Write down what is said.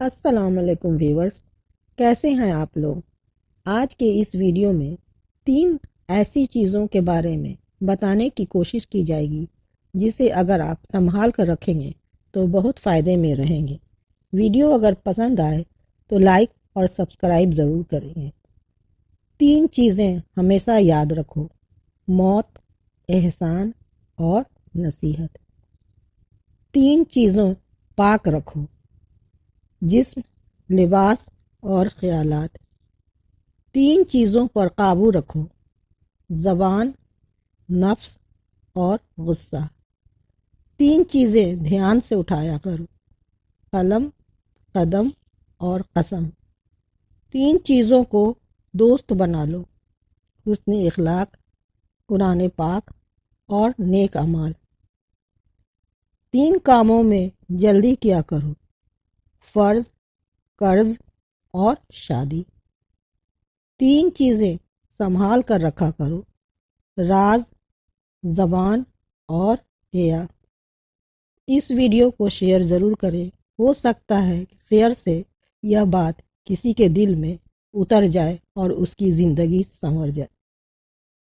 السلام علیکم ویورز، کیسے ہیں آپ لوگ؟ آج کے اس ویڈیو میں 3 ایسی چیزوں کے بارے میں بتانے کی کوشش کی جائے گی جسے اگر آپ سنبھال کر رکھیں گے تو بہت فائدے میں رہیں گے۔ ویڈیو اگر پسند آئے تو لائک اور سبسکرائب ضرور کریں گے۔ 3 چیزیں ہمیشہ یاد رکھو: موت، احسان اور نصیحت۔ 3 چیزوں پاک رکھو: جسم، لباس اور خیالات۔ 3 چیزوں پر قابو رکھو: زبان، نفس اور غصہ۔ 3 چیزیں دھیان سے اٹھایا کرو: قلم، قدم اور قسم۔ 3 چیزوں کو دوست بنا لو: حسن اخلاق، قرآن پاک اور نیک اعمال۔ 3 کاموں میں جلدی کیا کرو: فرض، قرض اور شادی۔ 3 چیزیں سنبھال کر رکھا کرو: راز، زبان اور حیا۔ اس ویڈیو کو شیئر ضرور کریں، ہو سکتا ہے کہ شیئر سے یہ بات کسی کے دل میں اتر جائے اور اس کی زندگی سنور جائے۔